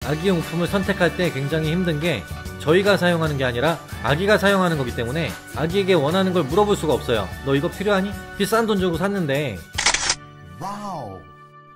아기용품을 선택할 때 굉장히 힘든 게 저희가 사용하는 게 아니라 아기가 사용하는 거기 때문에 아기에게 원하는 걸 물어볼 수가 없어요. 너 이거 필요하니? 비싼 돈 주고 샀는데. 와우.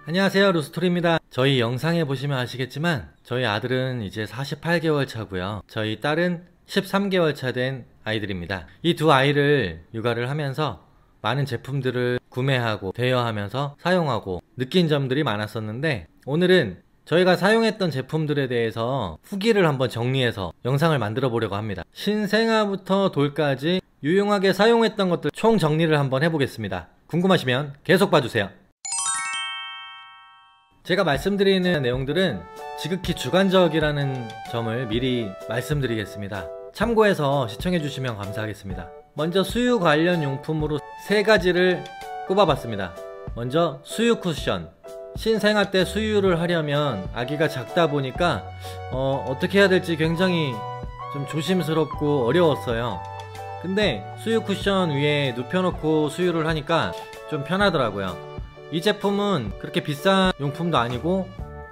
안녕하세요, 루스토리입니다. 저희 영상에 보시면 아시겠지만 저희 아들은 이제 48개월 차고요. 저희 딸은 13개월 차 된 아이들입니다. 이 두 아이를 육아를 하면서 많은 제품들을 구매하고 대여하면서 사용하고 느낀 점들이 많았었는데, 오늘은 저희가 사용했던 제품들에 대해서 후기를 한번 정리해서 영상을 만들어 보려고 합니다. 신생아부터 돌까지 유용하게 사용했던 것들 총 정리를 한번 해보겠습니다. 궁금하시면 계속 봐주세요. 제가 말씀드리는 내용들은 지극히 주관적이라는 점을 미리 말씀드리겠습니다. 참고해서 시청해주시면 감사하겠습니다. 먼저 수유 관련 용품으로 3가지를 꼽아봤습니다. 먼저 수유 쿠션. 신생아 때 수유를 하려면 아기가 작다 보니까 어떻게 해야 될지 굉장히 좀 조심스럽고 어려웠어요. 근데 수유 쿠션 위에 눕혀놓고 수유를 하니까 좀 편하더라고요. 이 제품은 그렇게 비싼 용품도 아니고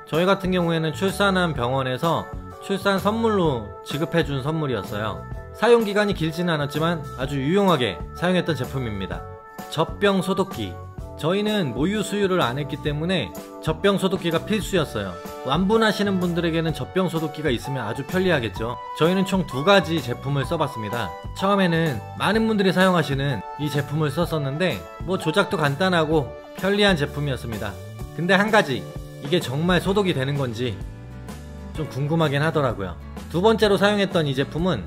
저희 같은 경우에는 출산한 병원에서 출산 선물로 지급해준 선물이었어요. 사용기간이 길지는 않았지만 아주 유용하게 사용했던 제품입니다. 젖병 소독기. 저희는 모유 수유를 안 했기 때문에 젖병 소독기가 필수였어요. 완분하시는 분들에게는 젖병 소독기가 있으면 아주 편리하겠죠. 저희는 총 2가지 제품을 써봤습니다. 처음에는 많은 분들이 사용하시는 이 제품을 썼었는데 뭐 조작도 간단하고 편리한 제품이었습니다. 근데 한 가지, 이게 정말 소독이 되는 건지 좀 궁금하긴 하더라고요. 두 번째로 사용했던 이 제품은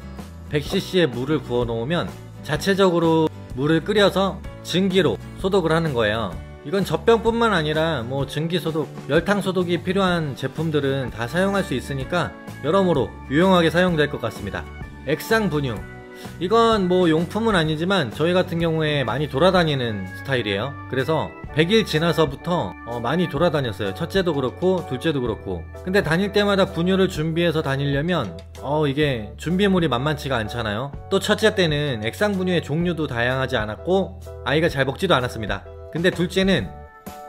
100cc의 물을 부어 놓으면 자체적으로 물을 끓여서 증기로 소독을 하는 거예요. 이건 젖병뿐만 아니라 뭐 증기 소독, 열탕 소독이 필요한 제품들은 다 사용할 수 있으니까 여러모로 유용하게 사용될 것 같습니다. 액상 분유. 이건 뭐 용품은 아니지만 저희 같은 경우에 많이 돌아다니는 스타일이에요. 그래서 100일 지나서부터 많이 돌아다녔어요. 첫째도 그렇고 둘째도 그렇고. 근데 다닐 때마다 분유를 준비해서 다니려면 이게 준비물이 만만치가 않잖아요. 또 첫째 때는 액상 분유의 종류도 다양하지 않았고 아이가 잘 먹지도 않았습니다. 근데 둘째는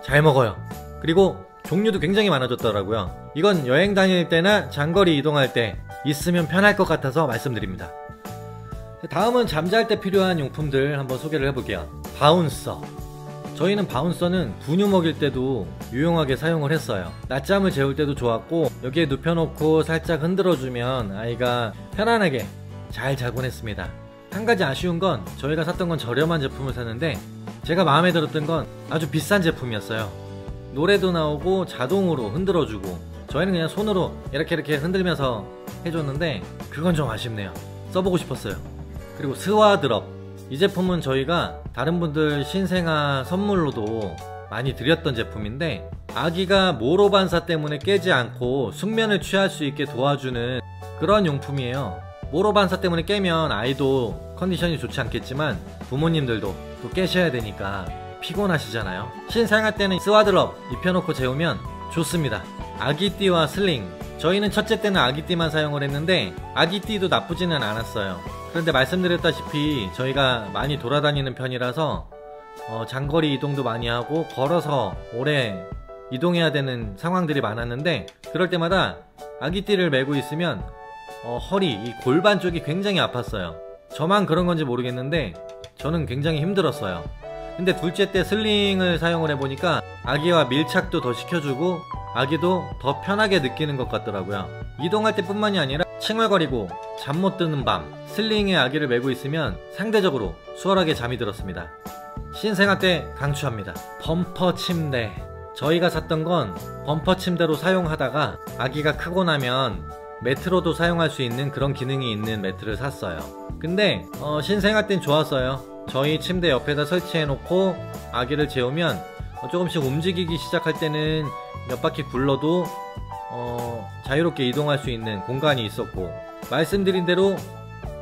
잘 먹어요. 그리고 종류도 굉장히 많아졌더라고요. 이건 여행 다닐 때나 장거리 이동할 때 있으면 편할 것 같아서 말씀드립니다. 다음은 잠잘 때 필요한 용품들 한번 소개를 해볼게요. 바운서. 저희는 바운서는 분유 먹일 때도 유용하게 사용을 했어요. 낮잠을 재울 때도 좋았고 여기에 눕혀놓고 살짝 흔들어주면 아이가 편안하게 잘 자곤 했습니다. 한 가지 아쉬운 건 저희가 샀던 건 저렴한 제품을 샀는데 제가 마음에 들었던 건 아주 비싼 제품이었어요. 노래도 나오고 자동으로 흔들어주고 저희는 그냥 손으로 이렇게 흔들면서 해줬는데 그건 좀 아쉽네요. 써보고 싶었어요. 그리고 스와드럽. 이 제품은 저희가 다른 분들 신생아 선물로도 많이 드렸던 제품인데 아기가 모로 반사 때문에 깨지 않고 숙면을 취할 수 있게 도와주는 그런 용품이에요. 모로 반사 때문에 깨면 아이도 컨디션이 좋지 않겠지만 부모님들도 또 깨셔야 되니까 피곤하시잖아요. 신생아 때는 스와드럽 입혀놓고 재우면 좋습니다. 아기띠와 슬링. 저희는 첫째 때는 아기띠만 사용을 했는데 아기띠도 나쁘지는 않았어요. 그런데 말씀드렸다시피 저희가 많이 돌아다니는 편이라서 장거리 이동도 많이 하고 걸어서 오래 이동해야 되는 상황들이 많았는데 그럴 때마다 아기띠를 메고 있으면 허리, 이 골반 쪽이 굉장히 아팠어요. 저만 그런 건지 모르겠는데 저는 굉장히 힘들었어요. 근데 둘째 때 슬링을 사용을 해보니까 아기와 밀착도 더 시켜주고 아기도 더 편하게 느끼는 것 같더라고요. 이동할 때 뿐만이 아니라 칭얼거리고 잠 못 드는 밤 슬링에 아기를 메고 있으면 상대적으로 수월하게 잠이 들었습니다. 신생아 때 강추합니다. 범퍼 침대. 저희가 샀던 건 범퍼 침대로 사용하다가 아기가 크고 나면 매트로도 사용할 수 있는 그런 기능이 있는 매트를 샀어요. 근데 신생아 땐 좋았어요. 저희 침대 옆에다 설치해 놓고 아기를 재우면 조금씩 움직이기 시작할 때는 몇 바퀴 굴러도 자유롭게 이동할 수 있는 공간이 있었고, 말씀드린 대로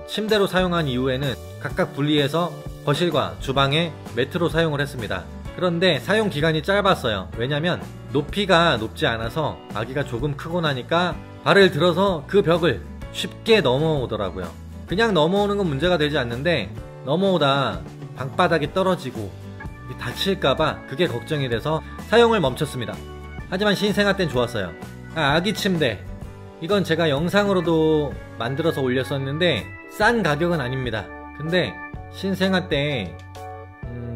침대로 사용한 이후에는 각각 분리해서 거실과 주방에 매트로 사용을 했습니다. 그런데 사용 기간이 짧았어요. 왜냐면 높이가 높지 않아서 아기가 조금 크고 나니까 발을 들어서 그 벽을 쉽게 넘어오더라고요. 그냥 넘어오는 건 문제가 되지 않는데 넘어오다 방바닥이 떨어지고 다칠까봐 그게 걱정이 돼서 사용을 멈췄습니다. 하지만 신생아 땐 좋았어요. 아기 침대. 이건 제가 영상으로도 만들어서 올렸었는데 싼 가격은 아닙니다. 근데 신생아 때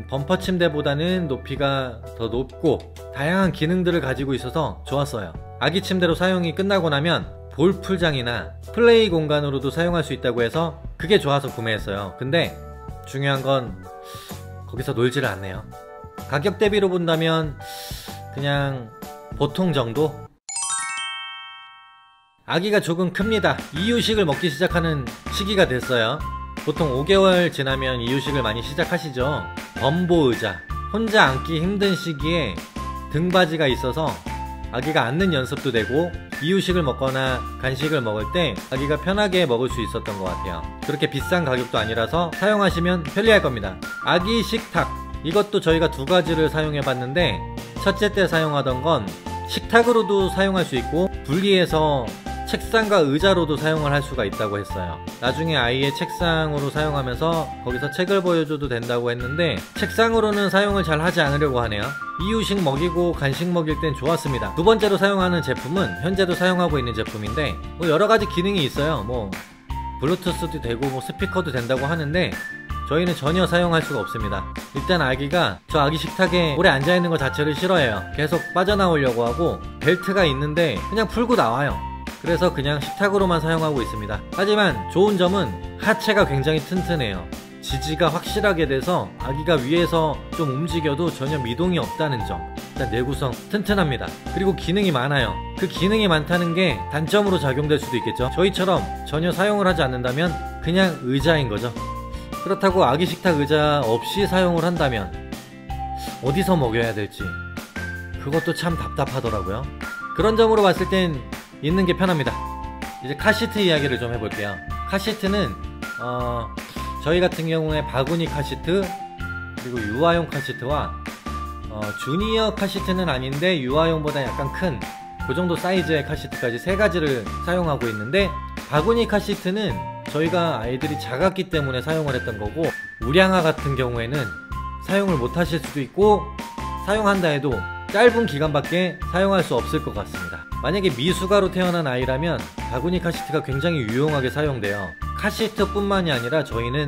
범퍼 침대보다는 높이가 더 높고 다양한 기능들을 가지고 있어서 좋았어요. 아기 침대로 사용이 끝나고 나면 볼풀장이나 플레이 공간으로도 사용할 수 있다고 해서 그게 좋아서 구매했어요. 근데 중요한 건 거기서 놀지를 않네요. 가격 대비로 본다면 그냥 보통 정도? 아기가 조금 큽니다. 이유식을 먹기 시작하는 시기가 됐어요. 보통 5개월 지나면 이유식을 많이 시작하시죠. 범보의자, 혼자 앉기 힘든 시기에 등받이가 있어서 아기가 앉는 연습도 되고 이유식을 먹거나 간식을 먹을 때 아기가 편하게 먹을 수 있었던 것 같아요. 그렇게 비싼 가격도 아니라서 사용하시면 편리할 겁니다. 아기 식탁, 이것도 저희가 두 가지를 사용해 봤는데 첫째 때 사용하던 건 식탁으로도 사용할 수 있고 분리해서 책상과 의자로도 사용을 할 수가 있다고 했어요. 나중에 아이의 책상으로 사용하면서 거기서 책을 보여줘도 된다고 했는데 책상으로는 사용을 잘 하지 않으려고 하네요. 이유식 먹이고 간식 먹일 땐 좋았습니다. 두 번째로 사용하는 제품은 현재도 사용하고 있는 제품인데 뭐 여러가지 기능이 있어요. 뭐 블루투스도 되고 뭐 스피커도 된다고 하는데 저희는 전혀 사용할 수가 없습니다. 일단 아기가 저 아기 식탁에 오래 앉아있는 것 자체를 싫어해요. 계속 빠져나오려고 하고 벨트가 있는데 그냥 풀고 나와요. 그래서 그냥 식탁으로만 사용하고 있습니다. 하지만 좋은 점은 하체가 굉장히 튼튼해요. 지지가 확실하게 돼서 아기가 위에서 좀 움직여도 전혀 미동이 없다는 점. 일단 내구성 튼튼합니다. 그리고 기능이 많아요. 그 기능이 많다는 게 단점으로 작용될 수도 있겠죠. 저희처럼 전혀 사용을 하지 않는다면 그냥 의자인 거죠. 그렇다고 아기 식탁 의자 없이 사용을 한다면 어디서 먹여야 될지 그것도 참 답답하더라고요. 그런 점으로 봤을 땐 있는 게 편합니다. 이제 카시트 이야기를 좀 해볼게요. 카시트는 저희 같은 경우에 바구니 카시트 그리고 유아용 카시트와 주니어 카시트는 아닌데 유아용보다 약간 큰 그 정도 사이즈의 카시트까지 세 가지를 사용하고 있는데 바구니 카시트는 저희가 아이들이 작았기 때문에 사용을 했던 거고 우량아 같은 경우에는 사용을 못 하실 수도 있고 사용한다 해도 짧은 기간밖에 사용할 수 없을 것 같습니다. 만약에 미숙아로 태어난 아이라면 바구니 카시트가 굉장히 유용하게 사용돼요. 카시트 뿐만이 아니라 저희는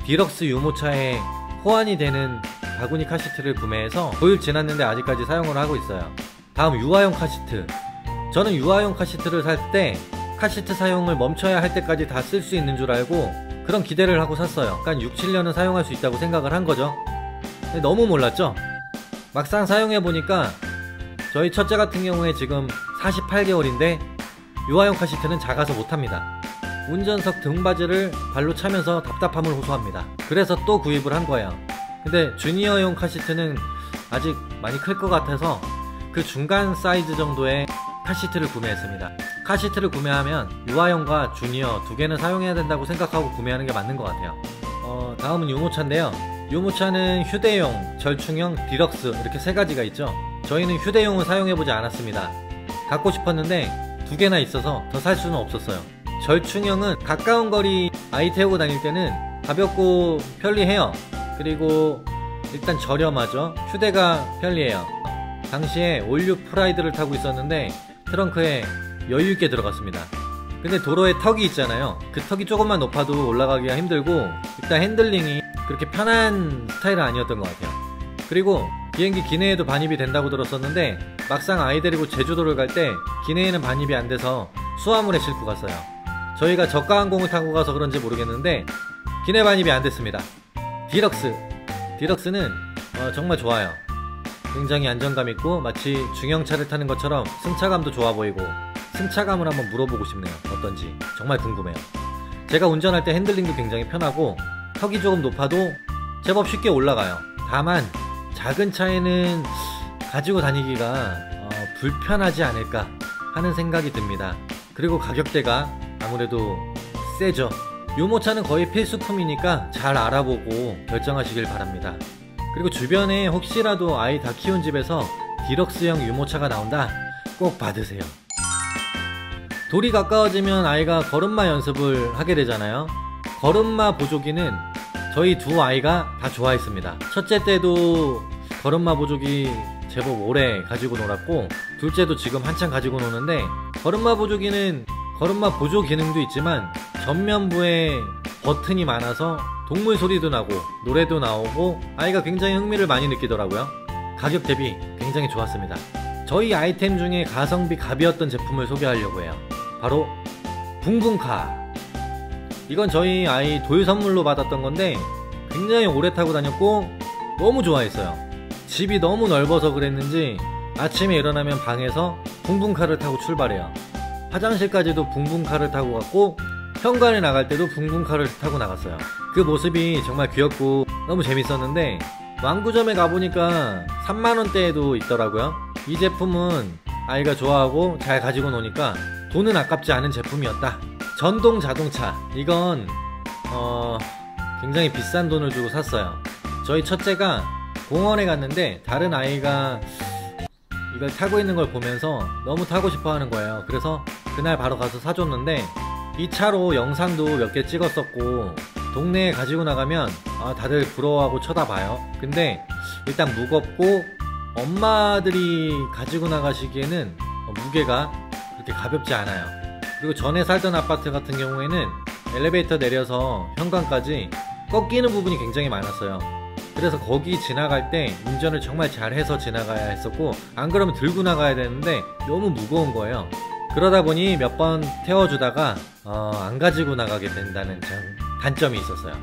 디럭스 유모차에 호환이 되는 바구니 카시트를 구매해서 고일 지났는데 아직까지 사용을 하고 있어요. 다음 유아용 카시트. 저는 유아용 카시트를 살 때 카시트 사용을 멈춰야 할 때까지 다 쓸 수 있는 줄 알고 그런 기대를 하고 샀어요. 그러니까 6, 7년은 사용할 수 있다고 생각을 한 거죠. 근데 너무 몰랐죠? 막상 사용해보니까 저희 첫째 같은 경우에 지금 48개월인데 유아용 카시트는 작아서 못합니다. 운전석 등받이를 발로 차면서 답답함을 호소합니다. 그래서 또 구입을 한 거예요. 근데 주니어용 카시트는 아직 많이 클 것 같아서 그 중간 사이즈 정도의 카시트를 구매했습니다. 카시트를 구매하면 유아용과 주니어 두 개는 사용해야 된다고 생각하고 구매하는 게 맞는 것 같아요. 다음은 유모차인데요. 유모차는 휴대용, 절충형, 디럭스 이렇게 세 가지가 있죠. 저희는 휴대용을 사용해보지 않았습니다. 갖고 싶었는데 두 개나 있어서 더 살 수는 없었어요. 절충형은 가까운 거리 아이 태우고 다닐 때는 가볍고 편리해요. 그리고 일단 저렴하죠. 휴대가 편리해요. 당시에 올류 프라이드를 타고 있었는데 트렁크에 여유있게 들어갔습니다. 근데 도로에 턱이 있잖아요. 그 턱이 조금만 높아도 올라가기가 힘들고 일단 핸들링이 그렇게 편한 스타일은 아니었던 것 같아요. 그리고 비행기 기내에도 반입이 된다고 들었었는데 막상 아이 데리고 제주도를 갈 때 기내에는 반입이 안 돼서 수화물에 싣고 갔어요. 저희가 저가 항공을 타고 가서 그런지 모르겠는데 기내 반입이 안 됐습니다. 디럭스는 정말 좋아요. 굉장히 안정감 있고 마치 중형차를 타는 것처럼 승차감도 좋아 보이고 승차감을 한번 물어보고 싶네요. 어떤지 정말 궁금해요. 제가 운전할 때 핸들링도 굉장히 편하고 턱이 조금 높아도 제법 쉽게 올라가요. 다만 작은 차에는 가지고 다니기가 불편하지 않을까 하는 생각이 듭니다. 그리고 가격대가 아무래도 세죠. 유모차는 거의 필수품이니까 잘 알아보고 결정하시길 바랍니다. 그리고 주변에 혹시라도 아이 다 키운 집에서 디럭스형 유모차가 나온다 꼭 받으세요. 돌이 가까워지면 아이가 걸음마 연습을 하게 되잖아요. 걸음마 보조기는 저희 두 아이가 다 좋아했습니다. 첫째 때도 걸음마 보조기 제법 오래 가지고 놀았고 둘째도 지금 한참 가지고 노는데 걸음마 보조기는 걸음마 보조 기능도 있지만 전면부에 버튼이 많아서 동물 소리도 나고 노래도 나오고 아이가 굉장히 흥미를 많이 느끼더라고요. 가격 대비 굉장히 좋았습니다. 저희 아이템 중에 가성비 갑이었던 제품을 소개하려고 해요. 바로 붕붕카. 이건 저희 아이 돌 선물로 받았던 건데 굉장히 오래 타고 다녔고 너무 좋아했어요. 집이 너무 넓어서 그랬는지 아침에 일어나면 방에서 붕붕카를 타고 출발해요. 화장실까지도 붕붕카를 타고 갔고 현관에 나갈 때도 붕붕카를 타고 나갔어요. 그 모습이 정말 귀엽고 너무 재밌었는데 왕구점에 가보니까 3만원대에도 있더라고요. 이 제품은 아이가 좋아하고 잘 가지고 노니까 돈은 아깝지 않은 제품이었다. 전동 자동차, 이건 굉장히 비싼 돈을 주고 샀어요. 저희 첫째가 공원에 갔는데 다른 아이가 이걸 타고 있는 걸 보면서 너무 타고 싶어 하는 거예요. 그래서 그날 바로 가서 사줬는데 이 차로 영상도 몇 개 찍었었고 동네에 가지고 나가면 다들 부러워하고 쳐다봐요. 근데 일단 무겁고 엄마들이 가지고 나가시기에는 무게가 그렇게 가볍지 않아요. 그리고 전에 살던 아파트 같은 경우에는 엘리베이터 내려서 현관까지 꺾이는 부분이 굉장히 많았어요. 그래서 거기 지나갈 때 운전을 정말 잘해서 지나가야 했었고 안 그러면 들고 나가야 되는데 너무 무거운 거예요. 그러다 보니 몇 번 태워주다가 안 가지고 나가게 된다는 단점이 있었어요.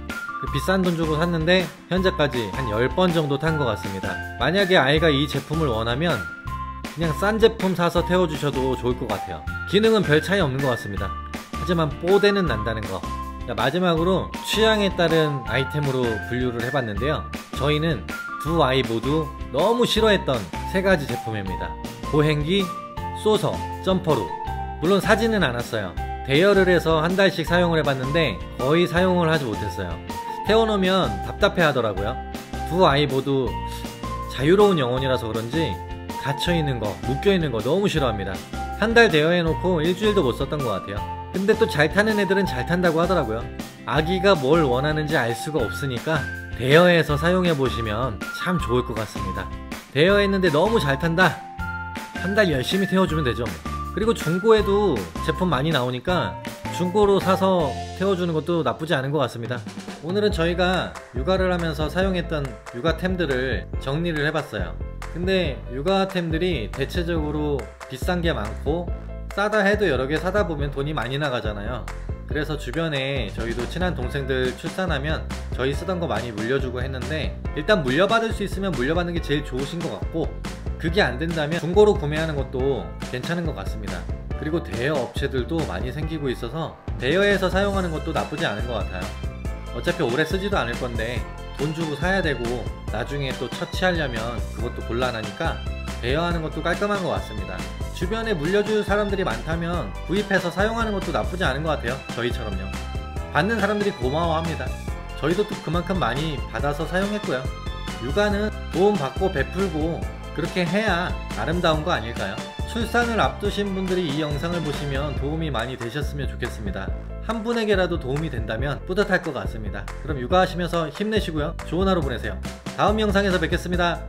그 비싼 돈 주고 샀는데 현재까지 한 10번 정도 탄 것 같습니다. 만약에 아이가 이 제품을 원하면 그냥 싼 제품 사서 태워주셔도 좋을 것 같아요. 기능은 별 차이 없는 것 같습니다. 하지만 뽀대는 난다는 거. 마지막으로 취향에 따른 아이템으로 분류를 해봤는데요. 저희는 두 아이 모두 너무 싫어했던 세 가지 제품입니다. 보행기, 쏘서, 점퍼루. 물론 사지는 않았어요. 대여를 해서 한 달씩 사용을 해봤는데 거의 사용을 하지 못했어요. 태워놓으면 답답해 하더라고요. 두 아이 모두 자유로운 영혼이라서 그런지 갇혀있는 거, 묶여있는 거 너무 싫어합니다. 한 달 대여해놓고 일주일도 못 썼던 것 같아요. 근데 또 잘 타는 애들은 잘 탄다고 하더라고요. 아기가 뭘 원하는지 알 수가 없으니까 대여해서 사용해보시면 참 좋을 것 같습니다. 대여했는데 너무 잘 탄다? 한 달 열심히 태워주면 되죠. 그리고 중고에도 제품 많이 나오니까 중고로 사서 태워주는 것도 나쁘지 않은 것 같습니다. 오늘은 저희가 육아를 하면서 사용했던 육아템들을 정리를 해봤어요. 근데 육아템들이 대체적으로 비싼 게 많고 싸다 해도 여러 개 사다 보면 돈이 많이 나가잖아요. 그래서 주변에 저희도 친한 동생들 출산하면 저희 쓰던 거 많이 물려주고 했는데 일단 물려받을 수 있으면 물려받는 게 제일 좋으신 것 같고 그게 안 된다면 중고로 구매하는 것도 괜찮은 것 같습니다. 그리고 대여 업체들도 많이 생기고 있어서 대여해서 사용하는 것도 나쁘지 않은 것 같아요. 어차피 오래 쓰지도 않을 건데 돈 주고 사야 되고 나중에 또 처치하려면 그것도 곤란하니까 대여하는 것도 깔끔한 것 같습니다. 주변에 물려줄 사람들이 많다면 구입해서 사용하는 것도 나쁘지 않은 것 같아요. 저희처럼요. 받는 사람들이 고마워합니다. 저희도 또 그만큼 많이 받아서 사용했고요. 육아는 도움받고 베풀고 그렇게 해야 아름다운 거 아닐까요? 출산을 앞두신 분들이 이 영상을 보시면 도움이 많이 되셨으면 좋겠습니다. 한 분에게라도 도움이 된다면 뿌듯할 것 같습니다. 그럼 육아하시면서 힘내시고요. 좋은 하루 보내세요. 다음 영상에서 뵙겠습니다.